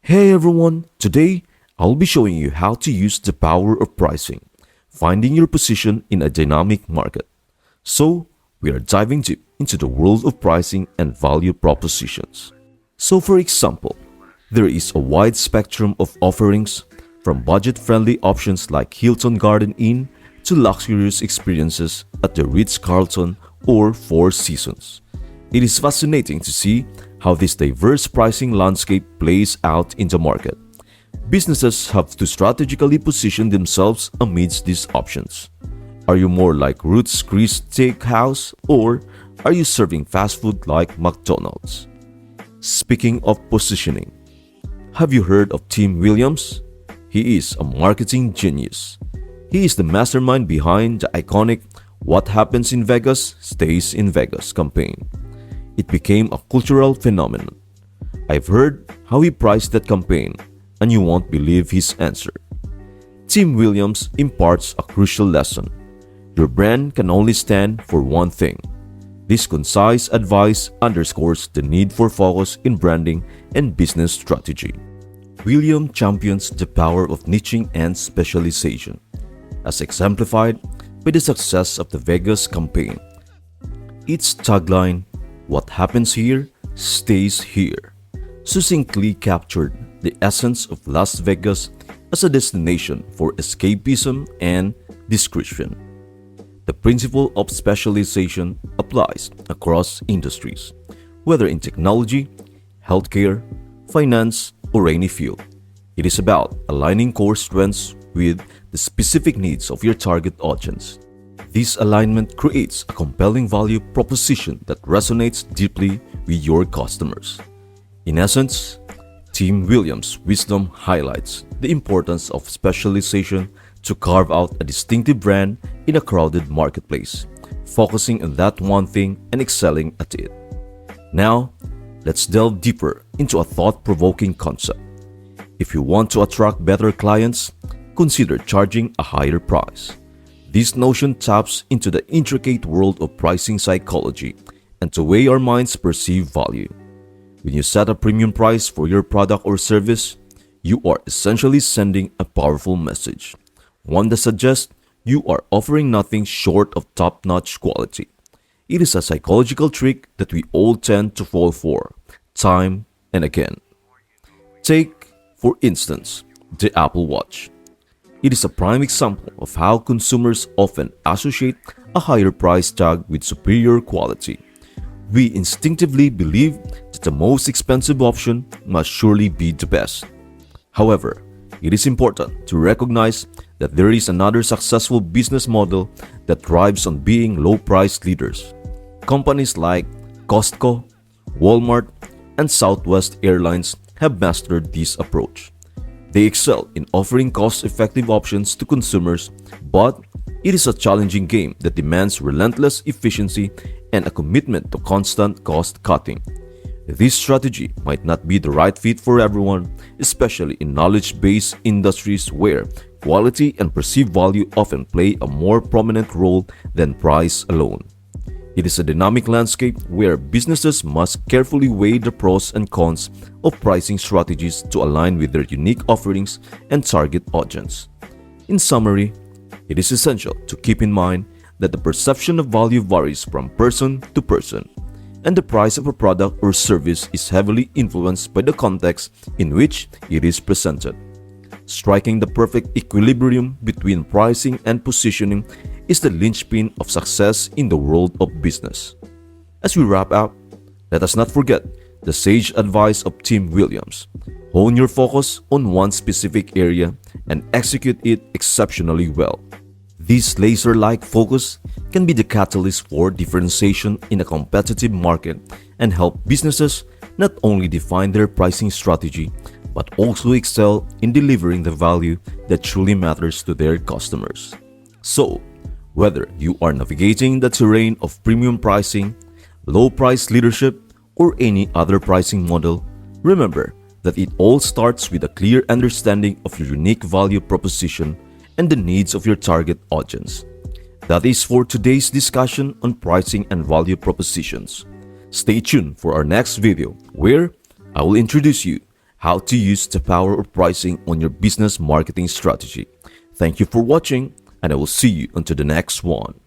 Hey everyone, today I'll be showing you how to use the power of pricing, finding your position in a dynamic market. So, we are diving deep into the world of pricing and value propositions. So, for example, there is a wide spectrum of offerings from budget friendly options like Hilton Garden Inn to luxurious experiences at the Ritz Carlton or Four Seasons. It is fascinating to see how this diverse pricing landscape plays out in the market. Businesses have to strategically position themselves amidst these options. Are you more like Ruth's Chris Steakhouse or are you serving fast food like McDonald's? Speaking of positioning, have you heard of Tim Williams? He is a marketing genius. He is the mastermind behind the iconic What Happens in Vegas Stays in Vegas campaign. It became a cultural phenomenon. I've heard how he priced that campaign, and you won't believe his answer. Tim Williams imparts a crucial lesson. Your brand can only stand for one thing. This concise advice underscores the need for focus in branding and business strategy. William champions the power of niching and specialization, as exemplified by the success of the Vegas campaign. Its tagline, "What happens here stays here," succinctly captured the essence of Las Vegas as a destination for escapism and discretion. The principle of specialization applies across industries, whether in technology, healthcare, finance, or any field. It is about aligning core strengths with the specific needs of your target audience. This alignment creates a compelling value proposition that resonates deeply with your customers. In essence, Tim Williams' wisdom highlights the importance of specialization to carve out a distinctive brand in a crowded marketplace, focusing on that one thing and excelling at it. Now, let's delve deeper into a thought-provoking concept. If you want to attract better clients, consider charging a higher price. This notion taps into the intricate world of pricing psychology and the way our minds perceive value. When you set a premium price for your product or service, you are essentially sending a powerful message, one that suggests you are offering nothing short of top-notch quality. It is a psychological trick that we all tend to fall for, time and again. Take, for instance, the Apple Watch. It is a prime example of how consumers often associate a higher price tag with superior quality. We instinctively believe that the most expensive option must surely be the best. However, it is important to recognize that there is another successful business model that thrives on being low-price leaders. Companies like Costco, Walmart, and Southwest Airlines have mastered this approach. They excel in offering cost-effective options to consumers, but it is a challenging game that demands relentless efficiency and a commitment to constant cost cutting. This strategy might not be the right fit for everyone, especially in knowledge-based industries where quality and perceived value often play a more prominent role than price alone. It is a dynamic landscape where businesses must carefully weigh the pros and cons of pricing strategies to align with their unique offerings and target audience. In summary, it is essential to keep in mind that the perception of value varies from person to person, and the price of a product or service is heavily influenced by the context in which it is presented. Striking the perfect equilibrium between pricing and positioning is the linchpin of success in the world of business. As we wrap up, let us not forget the sage advice of Tim Williams. Hone your focus on one specific area and execute it exceptionally well. This laser-like focus can be the catalyst for differentiation in a competitive market and help businesses not only define their pricing strategy, but also excel in delivering the value that truly matters to their customers. So, whether you are navigating the terrain of premium pricing, low price leadership, or any other pricing model, remember that it all starts with a clear understanding of your unique value proposition and the needs of your target audience. That is for today's discussion on pricing and value propositions. Stay tuned for our next video where I will introduce you how to use the power of pricing on your business marketing strategy. Thank you for watching, and I will see you until the next one.